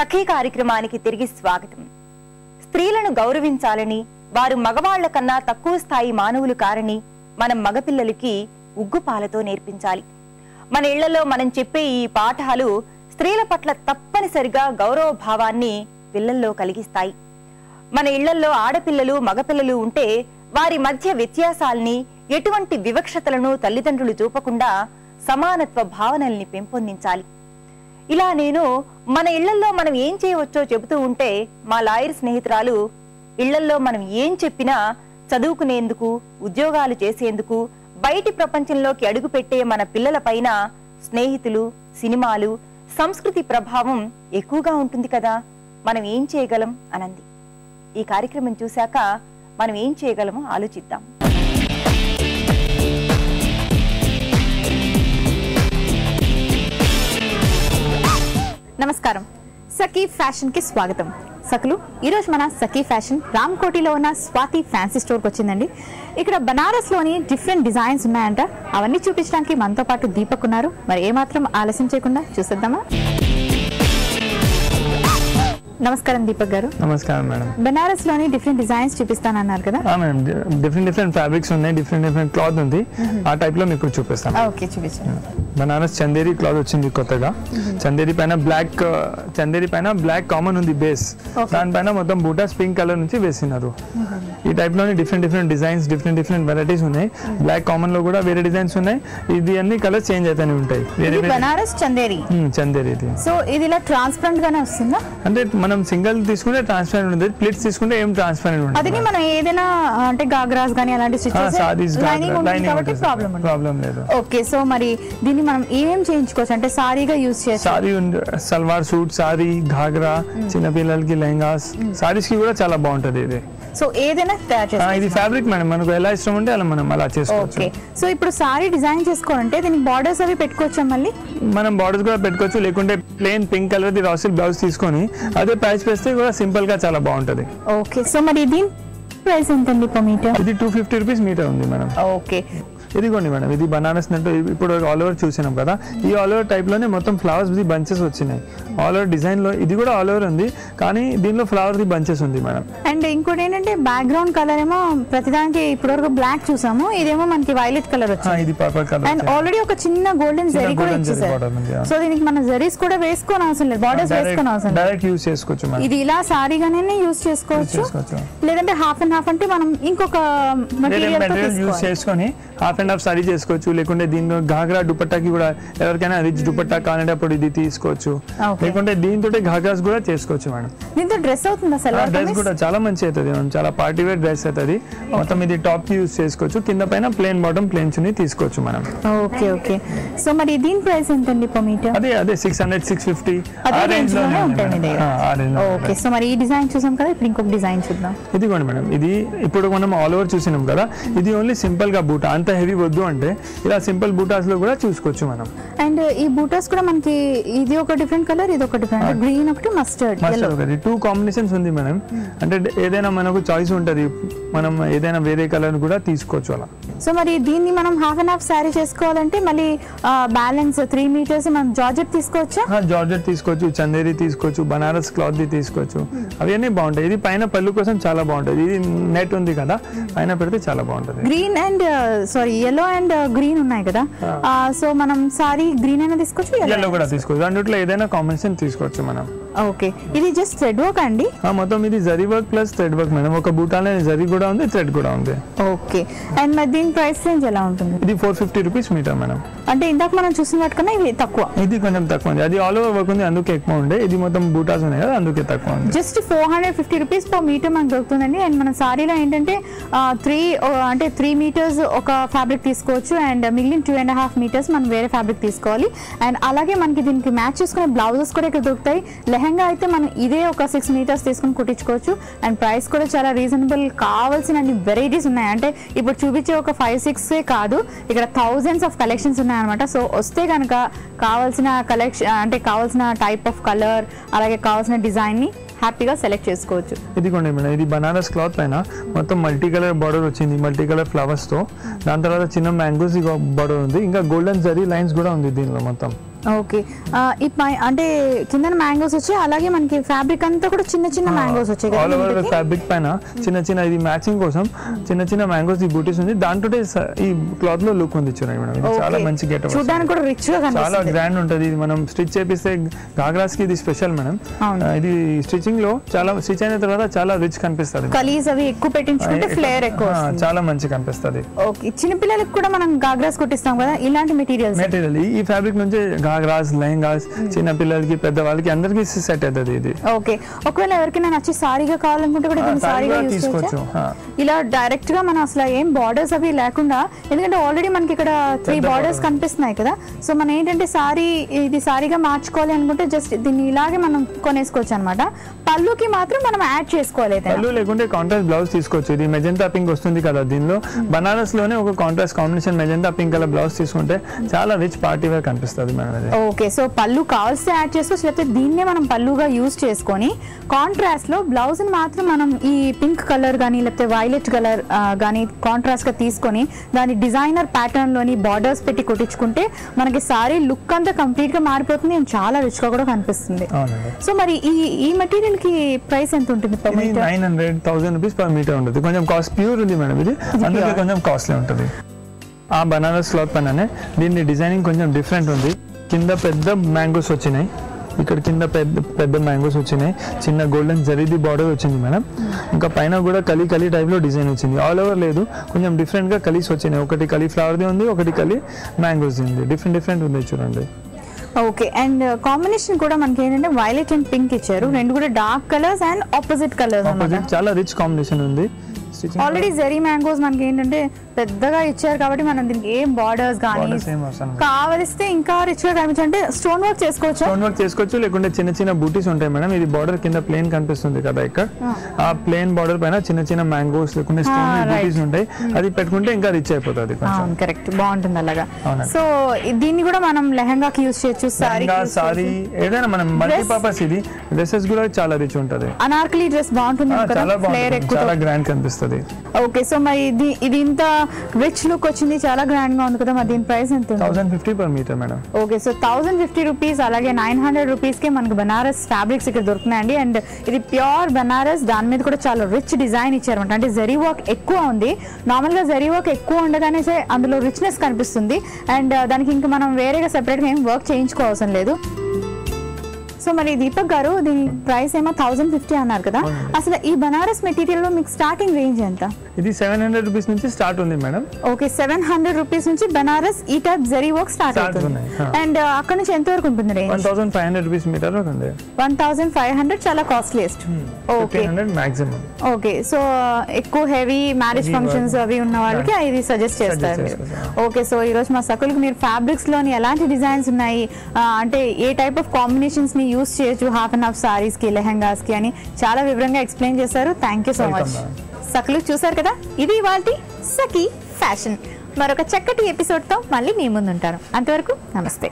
సఖీ కార్యక్రమానికి తిరిగి స్వాగతం. స్త్రీలను గౌరవించాలని, వారు మగవాళ్ల కన్నా తక్కువ స్థాయి మానవులు కారని మనం మగపిల్లలకి ఉగ్గుపాలతో నేర్పించాలి. మన ఇళ్లలో మనం చెప్పే ఈ పాఠాలు స్త్రీల పట్ల తప్పనిసరిగా గౌరవ భావాన్ని పిల్లల్లో కలిగిస్తాయి. మన ఇళ్లలో ఆడపిల్లలు మగపిల్లలు ఉంటే వారి మధ్య వ్యత్యాసాల్ని, ఎటువంటి వివక్షతలను తల్లిదండ్రులు చూపకుండా సమానత్వ భావనల్ని పెంపొందించాలి. ఇలా నేను మన ఇళ్లలో మనం ఏం చేయవచ్చో చెబుతూ ఉంటే మా లాయర్ స్నేహితురాలు ఇళ్లలో మనం ఏం చెప్పినా చదువుకునేందుకు, ఉద్యోగాలు చేసేందుకు, బయటి ప్రపంచంలోకి అడుగుపెట్టే మన పిల్లల పైన స్నేహితులు, సినిమాలు, సంస్కృతి ప్రభావం ఎక్కువగా ఉంటుంది కదా, మనం ఏం చేయగలం అనంది. ఈ కార్యక్రమం చూశాక మనం ఏం చేయగలమో ఆలోచిద్దాం. నమస్కారం, సఖీ ఫ్యాషన్ కి స్వాగతం. సఖలు, ఈరోజు మన సఖీ ఫ్యాషన్ రామ్కోటిలో ఉన్న స్వాతి ఫ్యాన్సీ స్టోర్కి వచ్చిందండి. ఇక్కడ బనారస్ లోని డిఫరెంట్ డిజైన్స్ ఉన్నాయంట. అవన్నీ చూపించడానికి మనతో పాటు దీపక్ ఉన్నారు. మరి ఏమాత్రం ఆలస్యం చేయకుండా చూసేద్దామా? నమస్కారం దీపక్ గారు. నమస్కారం మేడం. బనారస్ లోని డిఫరెంట్ డిజైన్స్ చూపిస్తానన్నారు కదా? మేడం, డిఫరెంట్ ఫ్యాబ్రిక్స్ ఉన్నాయి, డిఫరెంట్ క్లాత్ ఉంది. ఆ టైప్ లో మీకు చూపిస్తాను. ఓకే, చూపించండి. బనారస్ చందేరి క్లాత్ వచ్చింది కొత్తగా. చందేరి పైన బ్లాక్ కామన్ ఉంది బేస్, దానిపైన మొత్తం బూటాస్ పింక్ కలర్ నుంచి వేసినారు. ఈ టైప్ లోని డిఫరెంట్ డిజైన్స్, డిఫరెంట్ వెరైటీస్ ఉన్నాయి. బ్లాక్ కామన్ లో కూడా వేరే డిజైన్స్ ఉన్నాయి. ఇది అన్ని కలర్స్ చేంజ్ అవుతానే ఉంటాయి. బనారస్ చందేరి ఇది. సో ఇది ఇలా ట్రాన్స్పరెంట్ గానే వస్తుందా? అంటే మనం సింగిల్ తీసుకుంటే ట్రాన్స్పరెంట్ ఉంటుంది, ప్లేట్స్ తీసుకుంటే ఏం ట్రాన్స్పరెంట్ ఉంటుంది. అది మనం ఏదైనా అంటే గాగ్రాస్ గానీ అలాంటి ప్రాబ్లం లేదు. ఓకే, సో మరి దీన్ని మనం ఏం చేయించుకోవచ్చు అంటే సారీగా యూజ్ చేయాలి. సారీ, సల్వార్ సూట్, సారీ, ఘాగ్రా, చిన్నపిల్లలకి లెహంగాస్, సారీస్ కి కూడా చాలా బాగుంటది ఇది. సో ఏదైనా తయారు చేసుకోవచ్చు. ఇది ఫ్యాబ్రిక్ మేడం, మనకు ఎలా ఇష్టం ఉంటే అలా మనం అలా చేసుకోవచ్చు. ఓకే, సో ఇప్పుడు సారీ డిజైన్ చేసుకోవాలంటే దీనికి బార్డర్స్ అవి పెట్టుకోవచ్చా? మళ్ళీ మనం బార్డర్స్ కూడా పెట్టుకోవచ్చు, లేకుంటే ప్లెయిన్ పింక్ కలర్ ది రాసిల్ బ్లౌజ్ తీసుకొని అదే ప్యాచ్ వేస్తే కూడా సింపుల్ గా చాలా బాగుంటది. ఓకే, సో మరి దీని ప్రైస్ ఎంతండి పర్ మీటర్? ఇది 250 రూపీస్ మీటర్ ఉంది మేడం. ఓకే, ఇదిగోండి మేడం, ఇది బనారస్ నట్టు. ఇప్పుడు ఆల్ ఓవర్ చూసినాం కదా, ఈ ఆల్ ఓవర్ టైప్ లోనే మొత్తం ఫ్లవర్స్ ది బంచెస్ వచ్చినాయి. ఆల్ ఓవర్ డిజైన్ లో ఇది కూడా ఆల్ ఓవర్ ఉంది, కానీ దీనిలో ఫ్లవర్ ది బంచెస్ ఉంది మేడం. అండ్ ఇంకోటి ఏంటంటే బ్యాక్గ్రౌండ్ కలర్ ఏమో ప్రతిదానికి ఇప్పటివరకు బ్లాక్ చూసాము, ఇదేమో మనకి వైలెట్ కలర్ వచ్చింది. ఇది పర్పుల్ కలర్. అండ్ ఆల్రెడీ ఒక చిన్న గోల్డెన్ జరీ కూడా ఇచ్చేసారు. సో దీనికి మన జరీస్ కూడా వేసుకోని అవసరం లేదు, బార్డర్స్ వేసుకోని అవసరం లేదు, డైరెక్ట్ యూస్ చేసుకోవచ్చు మేడం. ఇది ఇలా సారీగానే యూస్ చేసుకోవచ్చు, లేదంటే హాఫ్ అండ్ హాఫ్ అంటే మనం ఇంకొక మెటీరియల్ యూస్ చేసుకొని హాఫ్ అండ్ హాఫ్ సారీ చేసుకోవచ్చు. లేకుంటే దీనిలో ఘాగ్రా దుపట్టాకి కూడా ఎవరికైనా రిచ్ దుపట్టా కావాలంటే అప్పుడు ఇది తీసుకోవచ్చు. లేకుంటే దీంతో ఘాగ్రాస్ కూడా చేసుకోవచ్చు మేడం. దీంతో డ్రెస్ అవుతుంది, డ్రెస్ కూడా చాలా మంచి అవుతుంది, చాలా పార్టీ వేర్ డ్రెస్ అవుతుంది. మొత్తం ఇది టాప్ కి యూస్ చేసుకోవచ్చు, కింద పైన ప్లేన్ బాటమ్ ప్లేన్ చున్నీ తీసుకోవచ్చు మనం. ఓకే ఓకే, సో మరి దీని ప్రైస్ ఎంతండి పర్ మీటర్? అదే 600 650 ఆ రేంజ్ లోనే ఉంటాయి. ఓకే, సో మరి ఈ డిజైన్ చూసాం కదా, ఇప్పుడు ఇంకొక డిజైన్ చూద్దాం. ఇదిగోండి మేడం, ఇది ఇప్పుడు మనం ఆల్ ఓవర్ చూసినాం కదా, ఇది ఓన్లీ సింపుల్ గా బూటా, అంత హెవీ వద్దు అంటే ఇలా సింపుల్ బూటాస్ లో కూడా చూసుకోవచ్చు మనం. అండ్ ఈ బూటాస్ కూడా మనకి ఇది ఒక డిఫరెంట్ కలర్, ఇది ఒక డిఫరెంట్, గ్రీన్ ఒకటి, మస్టర్డ్ ఒకటి, 2 కాంబినేషన్స్ ఉంది మేడం. అంటే ఏదైనా మనకు చాయిస్ ఉంటది, మనం ఏదైనా వేరే కలర్ కూడా తీసుకోవచ్చు అలా. సో మరి దీన్ని మనం హాఫ్ అండ్ హాఫ్ శారీ చేసుకోవాలంటే మళ్ళీ బ్యాలెన్స్ 3 మీటర్స్ మనం జార్జెట్ తీసుకోవచ్చా? జార్జెట్ తీసుకోవచ్చు, చందేరి తీసుకోవచ్చు, బనారస్ క్లాత్ ది తీసుకోవచ్చు. అవన్నీ బాగుంటాయి. ఇది పైన పళ్ళు కోసం చాలా బాగుంటది. ఇది నెట్ ఉంది కదా, పైన పెడితే చాలా బాగుంటది. Green and yellow and green ఉన్నాయి కదా, సో మనం సారీ గ్రీన్ అయినా తీసుకోవచ్చు, yellow కూడా తీసుకోవచ్చు. రెండిట్లో ఏదైనా కాంబినేషన్ తీసుకోవచ్చు మనం. ఓకే, ఇది జస్ట్ థ్రెడ్ వర్క్ అండి? మొత్తం ఇది zari work plus thread work madam. ఒక బూటాలో జరీ కూడా ఉంది, థ్రెడ్ కూడా ఉంది. ఓకే, అండ్ మరి దీని ప్రైస్ రేంజ్ ఎలా ఉంటుంది? ఇది 450 రూపీస్ మీటర్ మేడం. అంటే ఇందాక మనం చూసిన వాటికన్నా ఇది తక్కువ? ఇది కొంచెం తక్కువ ఉంది, అది ఆల్ ఓవర్ వర్క్ ఉంది అందుకే ఎక్కువ ఉండే. ఇది మొత్తం బూటాస్ ఉన్నాయి కదా, అందుకే తక్కువ ఉంది. జస్ట్ 450 రూపీస్ పర్ మీటర్ మనకు దొరుకుతుందండి. అండ్ మన సారీలో ఏంటంటే 3 మీటర్స్ ఒక ఫ్యాబ్రిక్ తీసుకోవచ్చు, అండ్ మిగిలిన 2.5 మీటర్స్ మనం వేరే ఫ్యాబ్రిక్ తీసుకోవాలి. అండ్ అలాగే మనకి దీనికి మ్యాచ్ చేసుకునే బ్లౌజెస్ కూడా ఇక్కడ దొరుకుతాయి. లెహంగా అయితే మనం ఇదే ఒక 6 మీటర్స్ తీసుకుని కుట్టించుకోవచ్చు. అండ్ ప్రైస్ కూడా చాలా రీజనబుల్, కావాల్సిన అన్ని వెరైటీస్ ఉన్నాయి. అంటే ఇప్పుడు చూపించే ఒక 5-6 కాదు, ఇక్కడ థౌజండ్స్ ఆఫ్ కలెక్షన్స్ ఉన్నాయన్నమాట. సో వస్తే కనుక కావాల్సిన కలెక్షన్ అంటే కావాల్సిన టైప్ ఆఫ్ కలర్, అలాగే కావాల్సిన డిజైన్ ని హ్యాపీగా సెలెక్ట్ చేసుకోవచ్చు. ఇదిగోండి మేడం, ఇది బనారస్ క్లాత్ పైన మొత్తం మల్టీ కలర్ బార్డర్ వచ్చింది, మల్టీ కలర్ ఫ్లవర్స్ తో. దాని తర్వాత చిన్న మ్యాంగోస్ బార్డర్ ఉంది, ఇంకా గోల్డెన్ జరీ లైన్స్ కూడా ఉంది దీనిలో మొత్తం. ఓకే అంటే కింద మ్యాంగోస్ వచ్చాయి, అలాగే మనకి ఫ్యాబ్రిక్ అంతా కూడా చిన్న చిన్న మ్యాంగోస్ వచ్చాయి. ఆల్ ఓవర్ ఫ్యాబ్రిక్ పైన చిన్న చిన్న ఇది మ్యాచింగ్ కోసం చిన్న చిన్న మ్యాంగోస్ ఈ బూటీస్ ఉంది. దాంట్లో ఈ క్లాత్ లో లుక్ ఉంది చూడండి మేడం. ఇది చాలా మంచి గెటప్, చూడడానికి కూడా రిచ్ గా చాలా గ్రాండ్ ఉంటది. ఇది మనం స్టిచ్ చేపిస్తే గాగ్రాస్ కి ఇది స్పెషల్ మేడం. ఇది స్టిచింగ్ లో చాలా స్టిచ్ అయిన తర్వాత చాలా రిచ్ కనిపిస్తుంది. కలీస్ అవి ఎక్కువ పెట్టించుకుంటే ఫ్లేర్ ఎక్కువ, చాలా మంచి కనిపిస్తుంది. ఓకే, చిన్న పిల్లలకు కూడా మనం గాగ్రాస్ కుట్టిస్తాం కదా, ఇలాంటి మెటీరియల్ ఈ ఫ్యాబ్రిక్ నుంచి గాగ్రాస్, లెహంగాస్ చిన్న పిల్లలకి పెద్దవాళ్ళకి అందరికి సెట్ అవుతుంది ఇది. ఓకే, ఒకవేళ ఎవరికైనా నచ్చి సారీగా కావాలనుకుంటే కూడా దీన్ని సారీగా తీసుకోవచ్చు. ఇలా డైరెక్ట్ గా మనం అసలు ఏం బార్డర్స్ అవి లేకుండా, ఎందుకంటే ఆల్రెడీ మనకి ఇక్కడ 3 బార్డర్స్ కనిపిస్తున్నాయి కదా, సో మనం ఏంటంటే సారీ ఇది సారీగా మార్చుకోవాలి అనుకుంటే జస్ట్ దీన్ని ఇలాగే మనం కొనేసుకోవచ్చు అనమాట. పళ్ళుకి మాత్రం మనం యాడ్ చేసుకోవాలి. పళ్ళు లేకుంటే కాంట్రాస్ట్ బ్లౌజ్ తీసుకోవచ్చు. ఇది మెజెంటా పింక్ వస్తుంది కదా, దీనిలో బనారస్ లోనే ఒక contrast combination magenta pink colour blouse తీసుకుంటే చాలా రిచ్ పార్టీ వేర్ కనిపిస్తుంది మేడం. ఓకే, సో పళ్ళు కావాల్సి యాడ్ చేసుకోవచ్చు, లేకపోతే దీన్నే మనం పళ్ళుగా యూజ్ చేసుకొని కాంట్రాస్ట్ లో బ్లౌజ్ ని మాత్రం మనం ఈ పింక్ కలర్ కానీ లేకపోతే వైలెట్ కలర్ కానీ కాంట్రాస్ట్ గా తీసుకొని దాని డిజైనర్ ప్యాటర్న్ లోని బార్డర్స్ పెట్టి కుట్టించుకుంటే మనకి సారీ లుక్ అంతా కంప్లీట్ గా మారిపోతుంది అండ్ చాలా రిచ్ గా కూడా కనిపిస్తుంది. సో మరి ఈ మెటీరియల్ కి ప్రైస్ ఎంత ఉంటుంది? 900,000 రూపీస్ పర్ మీటర్ ఉంటుంది. కొంచెం కాస్ట్ ప్యూర్ ఉంది మేడం ఇది, అందుకే కొంచెం కాస్ట్లీ ఉంటుంది. ఆ బనారస్ క్లాత్ పైననే దీని డిజైనింగ్ కొంచెం డిఫరెంట్ ఉంది. కింద పెద్ద మ్యాంగోస్ వచ్చినాయి, ఇక్కడ కింద పెద్ద మ్యాంగోస్ వచ్చినాయి, చిన్న గోల్డెన్ జరీది బార్డర్ వచ్చింది మేడం. ఇంకా పైన కూడా కలీ టైప్ లో డిజైన్ వచ్చింది. ఆల్ ఓవర్ లేదు, కొంచెం డిఫరెంట్ గా కలీస్ వచ్చినాయి. ఒకటి కలీ ఫ్లవర్ ది ఉంది, ఒకటి కలీ మ్యాంగోస్ ఉంది. డిఫరెంట్ ఉంది చూడండి. ఓకే, అండ్ కాంబినేషన్ కూడా మనకి ఏంటంటే వైలెట్ అండ్ పింక్ ఇచ్చారు, రెండు కూడా dark colours and opposite colours. చాలా రిచ్ కాంబినేషన్ ఉంది. ఆల్రెడీ జెరీ మ్యాంగోస్ మనకి ఏంటంటే పెద్దగా ఇచ్చారు కాబట్టి మనం దీనికి ఏం బార్డర్స్ కానీ కావలిస్తే ఇంకా రిచ్ గా కనిపించంటే స్టోన్ వర్క్ చేసుకోవచ్చు, లేకుంటే చిన్న చిన్న బూటీస్ ఉంటాయి మేడం. ఇది బార్డర్ కింద ప్లేన్ కనిపిస్తుంది కదా, ఇక్కడ ఆ ప్లేన్ బార్డర్ పైన చిన్న చిన్న మ్యాంగోస్ లేకుంటే స్టోన్ బూటీస్ ఉంటాయి. అది పెట్టుకుంటే ఇంకా రిచ్ అయిపోతుంది. కరెక్ట్, బాగుంటుంది అలాగా. సో దీన్ని కూడా మనం లెహంగాకి యూజ్ చేయొచ్చు, సారీ ఏదైనా మనం మల్టీపర్పస్. ఇది డ్రెస్సెస్ కూడా చాలా రిచ్ ఉంటుంది. అనార్కలి డ్రెస్ బాగుంటుంది, చాలా గ్రాండ్ కనిపిస్తుంది. ఓకే, సో మరి ఇది ఇంత రిచ్ లుక్ వచ్చింది, చాలా గ్రాండ్ గా ఉంది కదా, మరి దీని ప్రైస్ ఎంత? 1050 per meter madam. Okay, so 1050 rupees, అలాగే 900 రూపీస్ కి మనకు బనారస్ ఫ్యాబ్రిక్స్ ఇక్కడ దొరుకుతున్నాయండి. అండ్ ఇది ప్యూర్ బనారస్, దాని మీద కూడా చాలా రిచ్ డిజైన్ ఇచ్చారన్నమాట. అంటే జరీ వర్క్ ఎక్కువ ఉంది. నార్మల్ గా జరీ వర్క్ ఎక్కువ ఉండగానే అందులో రిచ్నెస్ కనిపిస్తుంది. అండ్ దానికి ఇంకా మనం వేరేగా సెపరేట్ గా ఏం వర్క్ చేయించుకోవాల్సిన లేదు. సో మరి దీపక్ గారు, దీని ప్రైస్ ఏమో 1050 అన్నారు కదా, అసలు ఈ బనారస్ మెటీరియల్ లో మీకు స్టార్టింగ్ రేంజ్ ఎంత? ఇది 700 రూపీస్ నుంచి స్టార్ట్ ఉంది మేడం. ఓకే, 700 రూపీస్ నుంచి బనారస్ ఈ టైప్ జరీ వర్క్ స్టార్ట్ అవుతుంది. అండ్ అక్కడ నుంచి ఎంత వరకు ఉంటుంది రేంజ్? 1500 రూపీస్ మీటర్ వరకు ఉంది. 1500 చాలా costliest. Okay, 1500 maximum. Okay, so ఎక్కువ హెవీ మ్యారేజ్ ఫంక్షన్స్ అవి ఉన్న వాళ్ళకి ఇది సజెస్ట్ చేస్తారు. ఓకే, సో ఈ రోజు మా సకులకు మీరు ఫ్యాబ్రిక్స్ లోని ఎలాంటి డిజైన్స్ ఉన్నాయి, అంటే ఏ టైప్ ఆఫ్ కాంబినేషన్స్ ని యూస్ చేయొచ్చు హాఫ్ అండ్ హాఫ్ సారీస్ కి, లెహంగాస్ కి అని చాలా వివరంగా ఎక్స్ప్లెయిన్ చేశారు. Thank you so much. సకులు చూసారు కదా, ఇది ఇవాల్టి సఖీ ఫ్యాషన్. మరొక చక్కటి ఎపిసోడ్ తో మళ్ళీ మీ ముందుంటాను. అంతవరకు నమస్తే.